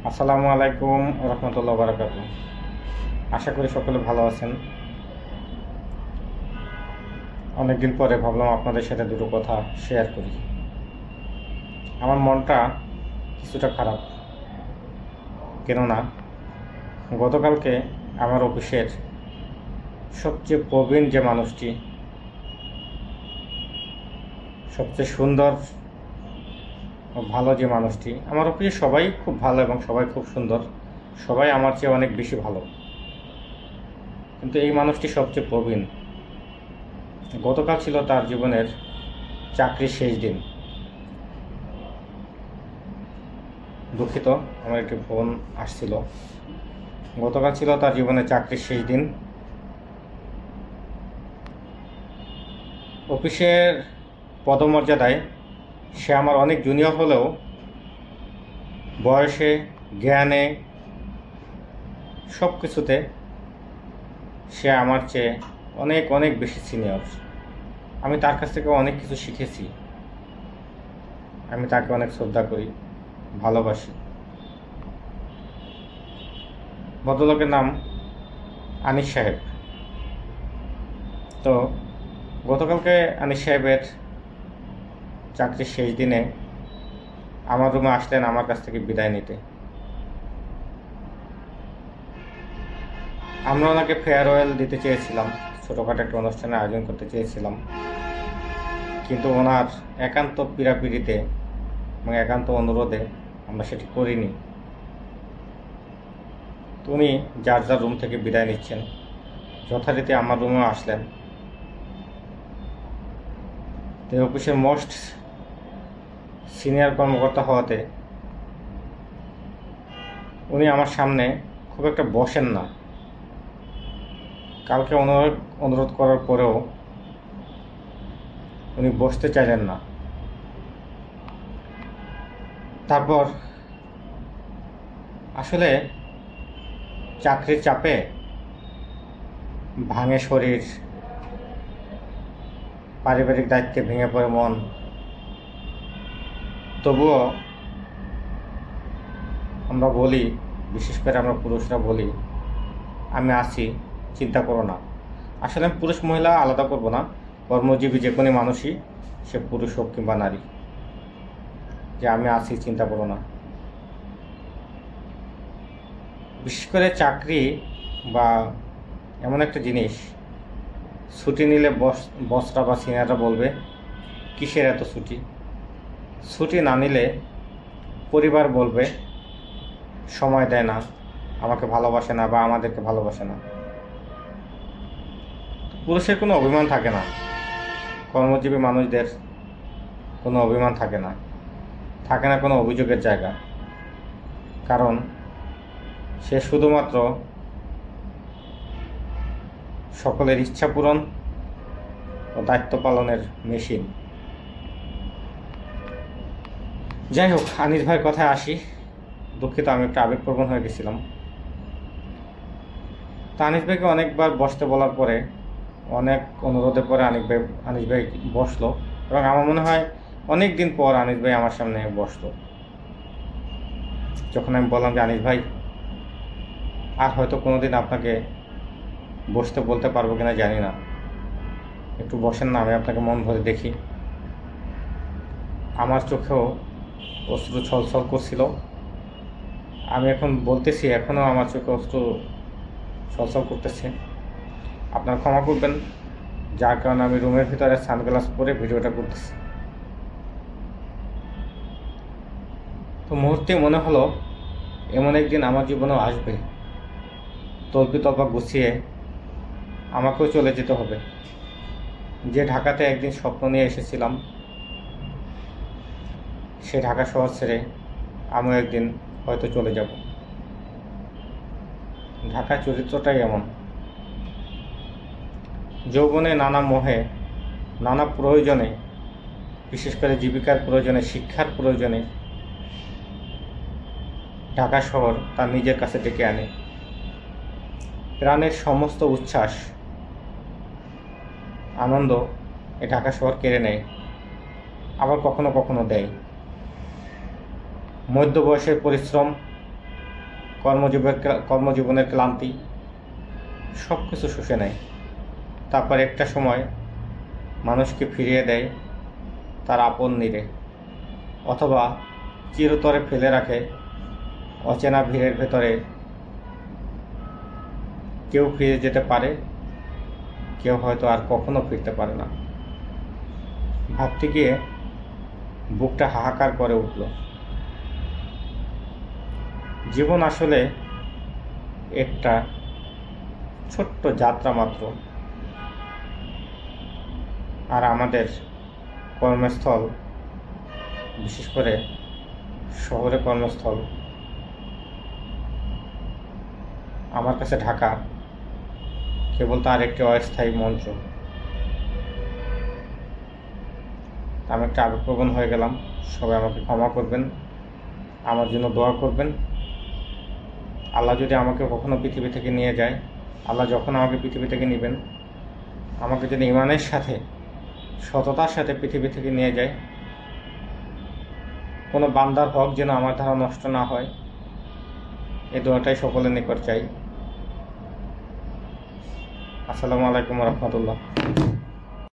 আসসালামু আলাইকুম রহমতুল্লাহ বারাকাতু। আশা করি সকলে ভালো আছেন। অনেকদিন পরে ভাবলাম আপনাদের সাথে দুটো কথা শেয়ার করি। আমার মনটা কিছুটা খারাপ, কেননা গতকালকে আমার অফিসের সবচেয়ে প্রবীণ যে মানুষটি, সবচেয়ে সুন্দর ও ভালো যে মানুষটি, আমার অফিসে সবাই খুব ভালো এবং সবাই খুব সুন্দর, সবাই আমার চেয়ে অনেক বেশি ভালো, কিন্তু এই মানুষটি সবচেয়ে প্রবীণ। গতকাল ছিল তার জীবনের চাকরির শেষ দিন। দুঃখিত, আমার একটি ফোন আসছিল। গতকাল ছিল তার জীবনের চাকরির শেষ দিন। অফিসের পদমর্যাদায় সে আমার অনেক জুনিয়র হলেও বয়সে, জ্ঞানে, সব কিছুতে সে আমার চেয়ে অনেক অনেক বেশি সিনিয়র। আমি তার কাছ থেকে অনেক কিছু শিখেছি। আমি তাকে অনেক শ্রদ্ধা করি, ভালোবাসি। ভদ্রলোকের নাম আনিস সাহেব। তো গতকালকে আনিস সাহেবের চাকরির শেষ দিনে আমার রুমে আসলেন আমার কাছ থেকে বিদায় নিতে। আমরা ওনাকে ফেয়ারওয়েল দিতে চেয়েছিলাম, ছোটোখাটো একটা অনুষ্ঠানের আয়োজন করতে চেয়েছিলাম, কিন্তু ওনার একান্ত পীড়াপিড়িতে এবং একান্ত অনুরোধে আমরা সেটি করিনি। তো উনি যার যার রুম থেকে বিদায় নিচ্ছেন, যথারীতি আমার রুমেও আসলেন। তো অফিসের মোস্ট সিনিয়র কর্মকর্তা হওয়াতে উনি আমার সামনে খুব একটা বসেন না। কালকে অনুরোধ করার পরেও উনি বসতে চাইলেন না। তারপর আসলে চাকরির চাপে ভাঙে শরীর, পারিবারিক দায়িত্বে ভেঙে পড়ে মন। তবুও আমরা বলি, বিশেষ করে আমরা পুরুষরা বলি, আমি আছি, চিন্তা করো না। আসলে আমি পুরুষ মহিলা আলাদা করব না, কর্মজীবী যে কোনো মানুষই, সে পুরুষ হোক কিংবা নারী, যে আমি আছি, চিন্তা করো না। বিশেষ করে চাকরি বা এমন একটা জিনিস, ছুটি নিলে বসরা বা সিনিয়ররা বলবে কিসের এত ছুটি। ছুটি না নিলে পরিবার বলবে সময় দেয় না, আমাকে ভালোবাসে না বা আমাদেরকে ভালোবাসে না। পুরুষের কোনো অভিমান থাকে না, কর্মজীবী মানুষদের কোনো অভিমান থাকে না, থাকে না কোনো অভিযোগের জায়গা। কারণ সে শুধুমাত্র সকলের ইচ্ছা পূরণ ও দায়িত্ব পালনের মেশিন। যাই হোক, আনিস ভাইয়ের কথায় আসি। দুঃখিত, আমি একটু আবেগপ্রবণ হয়ে গেছিলাম। তো আনিস ভাইকে অনেকবার বসতে বলার পরে, অনেক অনুরোধের পরে আনিস ভাই বসলো, এবং আমার মনে হয় অনেক দিন পর আনিস ভাই আমার সামনে বসলো। যখন আমি বললাম যে আনিস ভাই, আর হয়তো কোনোদিন আপনাকে বসতে বলতে পারবো কিনা জানি না, একটু বসেন না, আমি আপনাকে মন ভরে দেখি। আমার চোখেও অশ্রু ছলছল করছিল। আমি এখন বলতেছি, এখনও আমার চোখে অশ্রু ছলছল করতেছে। আপনার ক্ষমা করবেন, যার কারণে আমি রুমের ভিতরে সানগ্লাস পরে ভিডিওটা করতেছি। তো মুহূর্তে মনে হলো এমন একদিন আমার জীবনেও আসবে, তল্পিতল্পা গুছিয়ে আমাকেও চলে যেতে হবে। যে ঢাকাতে একদিন স্বপ্ন নিয়ে এসেছিলাম, সে ঢাকা শহর ছেড়ে আমিও একদিন হয়তো চলে যাব। ঢাকার চরিত্রটাই এমন। যৌবনে নানা মোহে, নানা প্রয়োজনে, বিশেষ করে জীবিকার প্রয়োজনে, শিক্ষার প্রয়োজনে ঢাকা শহর তার নিজের কাছে ডেকে আনে। প্রাণের সমস্ত উচ্ছ্বাস, আনন্দ এ ঢাকা শহর কেড়ে নেয়, আবার কখনো কখনো দেয়। মধ্য বয়সের পরিশ্রম কর্মজীবনের ক্লান্তি সব কিছু শুষে নেয়। তারপর একটা সময় মানুষকে ফিরিয়ে দেয় তার আপন নীড়ে, অথবা চিরতরে ফেলে রাখে অচেনা ভিড়ের ভেতরে। কেউ ফিরে যেতে পারে, কেউ হয়তো আর কখনো ফিরতে পারে না। ভাবতে গিয়ে বুকটা হাহাকার করে উঠল। জীবন আসলে একটা ছোট্ট যাত্রা মাত্র, আর আমাদের কর্মস্থল, বিশেষ করে শহরে কর্মস্থল, আমার কাছে ঢাকা কেবল তার একটি অস্থায়ী মঞ্চ। আমি একটা আবেগপ্রবণ হয়ে গেলাম, সবাই আমাকে ক্ষমা করবেন, আমার জন্য দোয়া করবেন। আল্লাহ যদি আমাকে কখনো পৃথিবী থেকে নিয়ে যায়, আল্লাহ যখন আমাকে পৃথিবী থেকে নেবেন, আমাকে যদি ঈমানের সাথে, সততার সাথে পৃথিবী থেকে নিয়ে যায়, কোনো বান্দার হক যেন আমার দ্বারা নষ্ট না হয়, এই দোয়াটাই সকলের নিকট চাই। আসসালামু আলাইকুম ওয়া রাহমাতুল্লাহ।